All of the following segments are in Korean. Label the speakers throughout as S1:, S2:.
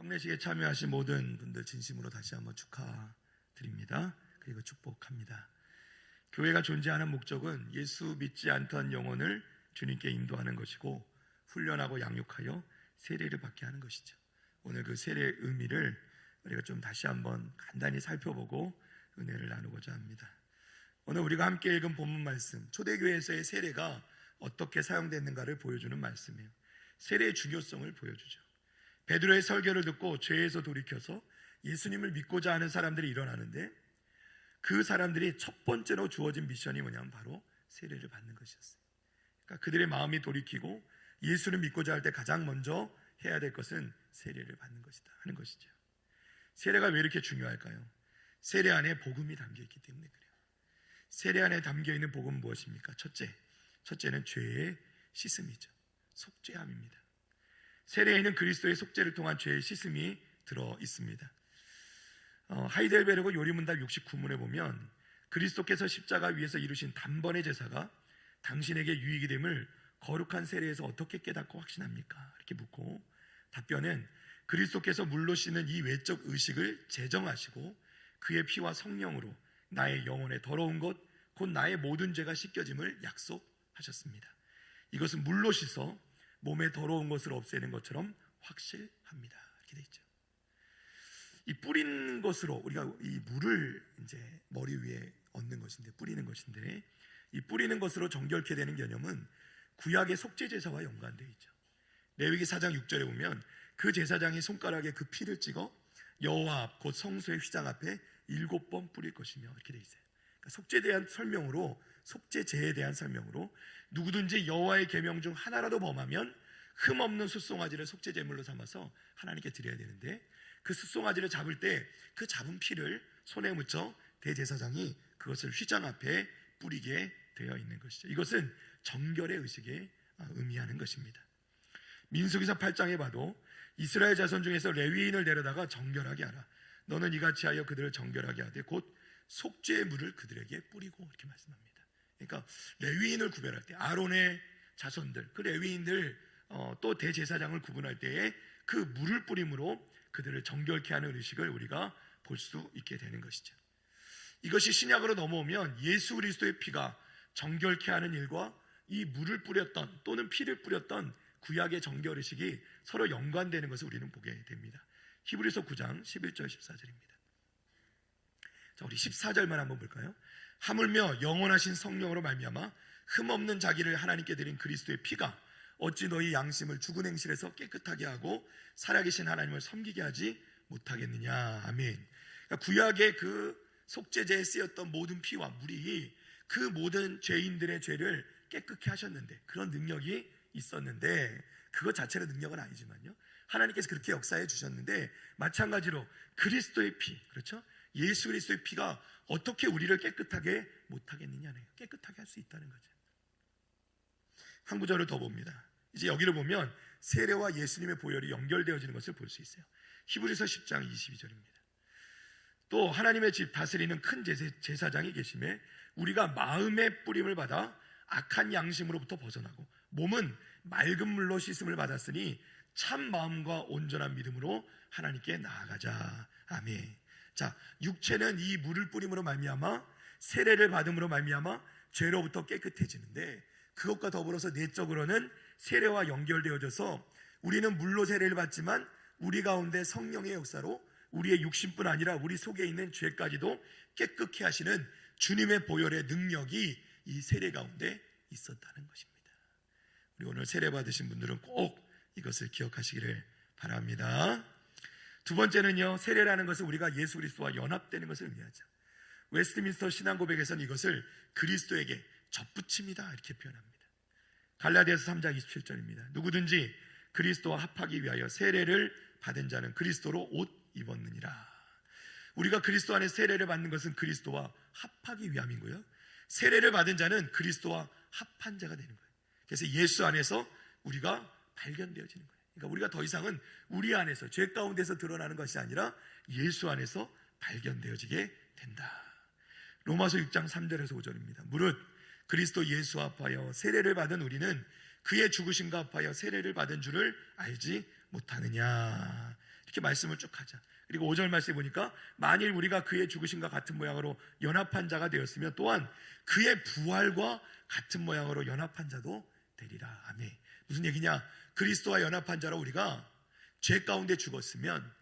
S1: 성례식에 참여하신 모든 분들 진심으로 다시 한번 축하드립니다. 그리고 축복합니다. 교회가 존재하는 목적은 예수 믿지 않던 영혼을 주님께 인도하는 것이고 훈련하고 양육하여 세례를 받게 하는 것이죠. 오늘 그 세례의 의미를 우리가 좀 다시 한번 간단히 살펴보고 은혜를 나누고자 합니다. 오늘 우리가 함께 읽은 본문 말씀, 초대교회에서의 세례가 어떻게 사용됐는가를 보여주는 말씀이에요. 세례의 중요성을 보여주죠. 베드로의 설교를 듣고 죄에서 돌이켜서 예수님을 믿고자 하는 사람들이 일어나는데, 그 사람들이 첫 번째로 주어진 미션이 뭐냐면 바로 세례를 받는 것이었어요. 그러니까 그들의 마음이 돌이키고 예수를 믿고자 할 때 가장 먼저 해야 될 것은 세례를 받는 것이다 하는 것이죠. 세례가 왜 이렇게 중요할까요? 세례 안에 복음이 담겨있기 때문에 그래요. 세례 안에 담겨있는 복음은 무엇입니까? 첫째는 죄의 씻음이죠. 속죄함입니다. 세례에는 그리스도의 속죄를 통한 죄의 씻음이 들어 있습니다. 하이델베르그 요리문답 69문에 보면 그리스도께서 십자가 위에서 이루신 단번의 제사가 당신에게 유익이 됨을 거룩한 세례에서 어떻게 깨닫고 확신합니까? 이렇게 묻고, 답변은 그리스도께서 물로 씻는 이 외적 의식을 제정하시고 그의 피와 성령으로 나의 영혼의 더러운 것, 곧 나의 모든 죄가 씻겨짐을 약속하셨습니다. 이것은 물로 씻어 몸의 더러운 것을 없애는 것처럼 확실합니다. 이렇게 되어 있죠. 이 뿌리는 것으로 우리가 이 물을 이제 머리 위에 얹는 것인데, 뿌리는 것인데, 이 뿌리는 것으로 정결케 되는 개념은 구약의 속죄 제사와 연관되어 있죠. 레위기 4장 6절에 보면 그 제사장이 손가락에 그 피를 찍어 여호와 앞 곧 성소의 휘장 앞에 7번 뿌릴 것이며, 이렇게 되어 있어요. 그러니까 속죄에 대한 설명으로, 속죄제에 대한 설명으로 누구든지 여호와의 계명 중 하나라도 범하면 흠없는 숫송아지를 속죄 제물로 삼아서 하나님께 드려야 되는데, 그 숫송아지를 잡을 때 그 잡은 피를 손에 묻혀 대제사장이 그것을 휘장 앞에 뿌리게 되어 있는 것이죠. 이것은 정결의 의식에 의미하는 것입니다. 민수기서 8장에 봐도 이스라엘 자손 중에서 레위인을 데려다가 정결하게 하라. 너는 이같이 하여 그들을 정결하게 하되 곧 속죄의 물을 그들에게 뿌리고, 이렇게 말씀합니다. 그러니까 레위인을 구별할 때 아론의 자손들, 그 레위인들 또 대제사장을 구분할 때에 그 물을 뿌림으로 그들을 정결케 하는 의식을 우리가 볼 수 있게 되는 것이죠. 이것이 신약으로 넘어오면 예수 그리스도의 피가 정결케 하는 일과 이 물을 뿌렸던 또는 피를 뿌렸던 구약의 정결 의식이 서로 연관되는 것을 우리는 보게 됩니다. 히브리서 9장 11절 14절입니다. 자, 우리 14절만 한번 볼까요? 하물며 영원하신 성령으로 말미암아 흠없는 자기를 하나님께 드린 그리스도의 피가 어찌 너희 양심을 죽은 행실에서 깨끗하게 하고 살아계신 하나님을 섬기게 하지 못하겠느냐. 아멘. 그러니까 구약의 그 속죄제에 쓰였던 모든 피와 물이 그 모든 죄인들의 죄를 깨끗게 하셨는데, 그런 능력이 있었는데, 그것 자체는 능력은 아니지만요, 하나님께서 그렇게 역사해 주셨는데, 마찬가지로 그리스도의 피, 그렇죠? 예수 그리스도의 피가 어떻게 우리를 깨끗하게 못하겠느냐네요. 깨끗하게 할 수 있다는 거죠. 한 구절을 더 봅니다. 이제 여기를 보면 세례와 예수님의 보혈이 연결되어지는 것을 볼 수 있어요. 히브리서 10장 22절입니다. 또 하나님의 집 다스리는 큰 제사장이 계심에 우리가 마음의 뿌림을 받아 악한 양심으로부터 벗어나고 몸은 맑은 물로 씻음을 받았으니 참 마음과 온전한 믿음으로 하나님께 나아가자. 아멘. 자, 육체는 이 물을 뿌림으로 말미암아 세례를 받음으로 말미암아 죄로부터 깨끗해지는데, 그것과 더불어서 내적으로는 세례와 연결되어져서 우리는 물로 세례를 받지만 우리 가운데 성령의 역사로 우리의 육신뿐 아니라 우리 속에 있는 죄까지도 깨끗게 하시는 주님의 보혈의 능력이 이 세례 가운데 있었다는 것입니다. 우리 오늘 세례 받으신 분들은 꼭 이것을 기억하시기를 바랍니다. 두 번째는요, 세례라는 것은 우리가 예수 그리스도와 연합되는 것을 의미하죠. 웨스트민스터 신앙고백에서는 이것을 그리스도에게 접붙임이다, 이렇게 표현합니다. 갈라디아서 3장 27절입니다. 누구든지 그리스도와 합하기 위하여 세례를 받은 자는 그리스도로 옷 입었느니라. 우리가 그리스도 안에 세례를 받는 것은 그리스도와 합하기 위함이고요, 세례를 받은 자는 그리스도와 합한 자가 되는 거예요. 그래서 예수 안에서 우리가 발견되어지는 거예요. 그러니까 우리가 더 이상은 우리 안에서, 죄 가운데서 드러나는 것이 아니라 예수 안에서 발견되어지게 된다. 로마서 6장 3절에서 5절입니다. 무릇 그리스도 예수와 합하여 세례를 받은 우리는 그의 죽으심과 합하여 세례를 받은 줄을 알지 못하느냐. 이렇게 말씀을 쭉 하자. 그리고 5절 말씀에 보니까 만일 우리가 그의 죽으심과 같은 모양으로 연합한 자가 되었으면 또한 그의 부활과 같은 모양으로 연합한 자도 되리라. 아멘. 무슨 얘기냐? 그리스도와 연합한 자로 우리가 죄 가운데 죽었으면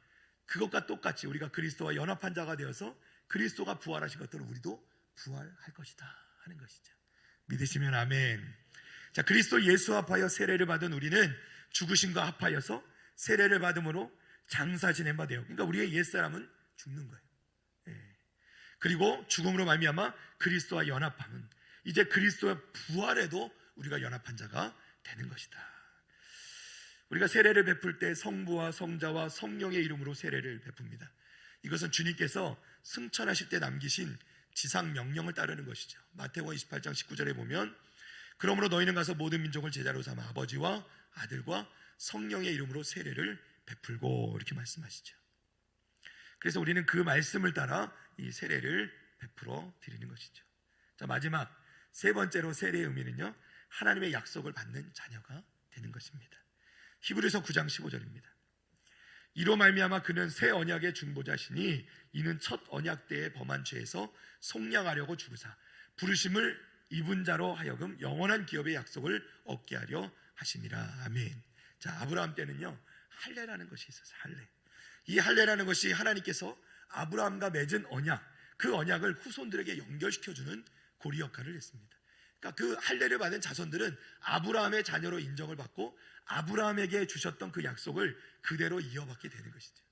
S1: 그것과 똑같이 우리가 그리스도와 연합한 자가 되어서 그리스도가 부활하신 것처럼 우리도 부활할 것이다 하는 것이죠. 믿으시면 아멘. 자, 그리스도 예수 합하여 세례를 받은 우리는 죽으심과 합하여서 세례를 받음으로 장사 지낸 바 되어. 그러니까 우리의 옛사람은 죽는 거예요. 예. 그리고 죽음으로 말미암아 그리스도와 연합함은 이제 그리스도의 부활에도 우리가 연합한 자가 되는 것이다. 우리가 세례를 베풀 때 성부와 성자와 성령의 이름으로 세례를 베풉니다. 이것은 주님께서 승천하실 때 남기신 지상 명령을 따르는 것이죠. 마태복음 28장 19절에 보면 그러므로 너희는 가서 모든 민족을 제자로 삼아 아버지와 아들과 성령의 이름으로 세례를 베풀고 이렇게 말씀하시죠. 그래서 우리는 그 말씀을 따라 이 세례를 베풀어 드리는 것이죠. 자, 마지막 세 번째로 세례의 의미는요, 하나님의 약속을 받는 자녀가 되는 것입니다. 히브리서 9장 15절입니다. 이로 말미암아 그는 새 언약의 중보자시니 이는 첫 언약 때에 범한 죄에서 속량하려고 주구사 부르심을 입은 자로 하여금 영원한 기업의 약속을 얻게 하려 하심이라. 아멘. 자, 아브라함 때는요 할례라는 것이 있었어요. 할례. 이 할례라는 것이 하나님께서 아브라함과 맺은 언약, 그 언약을 후손들에게 연결시켜주는 고리 역할을 했습니다. 그러니까 그 할례를 받은 자손들은 아브라함의 자녀로 인정을 받고 아브라함에게 주셨던 그 약속을 그대로 이어받게 되는 것이죠.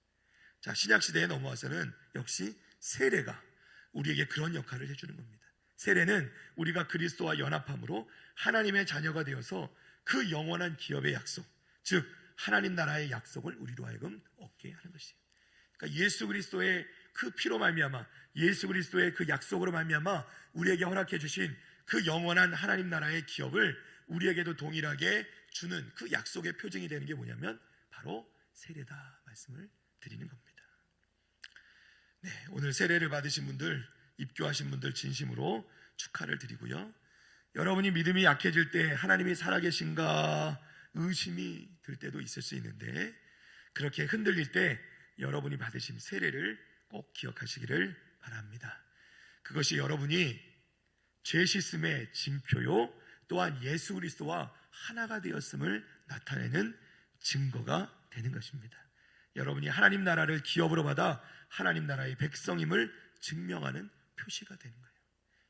S1: 자, 신약시대에 넘어와서는 역시 세례가 우리에게 그런 역할을 해주는 겁니다. 세례는 우리가 그리스도와 연합함으로 하나님의 자녀가 되어서 그 영원한 기업의 약속, 즉 하나님 나라의 약속을 우리로 하여금 얻게 하는 것이에요. 그러니까 예수 그리스도의 그 피로 말미암아, 예수 그리스도의 그 약속으로 말미암아 우리에게 허락해 주신 그 영원한 하나님 나라의 기업을 우리에게도 동일하게 주는 그 약속의 표징이 되는 게 뭐냐면 바로 세례다 말씀을 드리는 겁니다. 네, 오늘 세례를 받으신 분들, 입교하신 분들 진심으로 축하를 드리고요. 여러분이 믿음이 약해질 때 하나님이 살아계신가 의심이 들 때도 있을 수 있는데, 그렇게 흔들릴 때 여러분이 받으신 세례를 꼭 기억하시기를 바랍니다. 그것이 여러분이 죄 씻음의 징표요, 또한 예수 그리스도와 하나가 되었음을 나타내는 증거가 되는 것입니다. 여러분이 하나님 나라를 기업으로 받아 하나님 나라의 백성임을 증명하는 표시가 되는 거예요.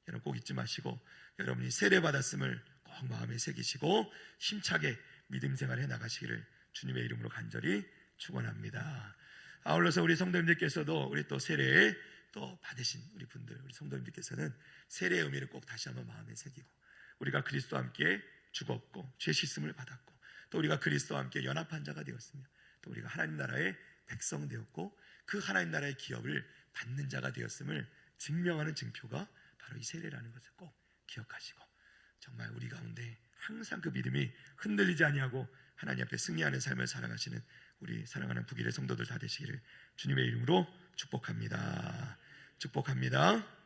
S1: 여러분 꼭 잊지 마시고 여러분이 세례 받았음을 꼭 마음에 새기시고 힘차게 믿음 생활해 나가시기를 주님의 이름으로 간절히 축원합니다. 아울러서 우리 성도님들께서도 우리 또 세례에 또 받으신 우리 분들, 우리 성도님들께서는 세례의 의미를 꼭 다시 한번 마음에 새기고 우리가 그리스도와 함께 죽었고 죄 씻음을 받았고 또 우리가 그리스도와 함께 연합한 자가 되었으며 또 우리가 하나님 나라의 백성 되었고 그 하나님 나라의 기업을 받는 자가 되었음을 증명하는 증표가 바로 이 세례라는 것을 꼭 기억하시고 정말 우리 가운데 항상 그 믿음이 흔들리지 아니하고 하나님 앞에 승리하는 삶을 살아가시는 우리 사랑하는 북일의 성도들 다 되시기를 주님의 이름으로 축복합니다. 축복합니다.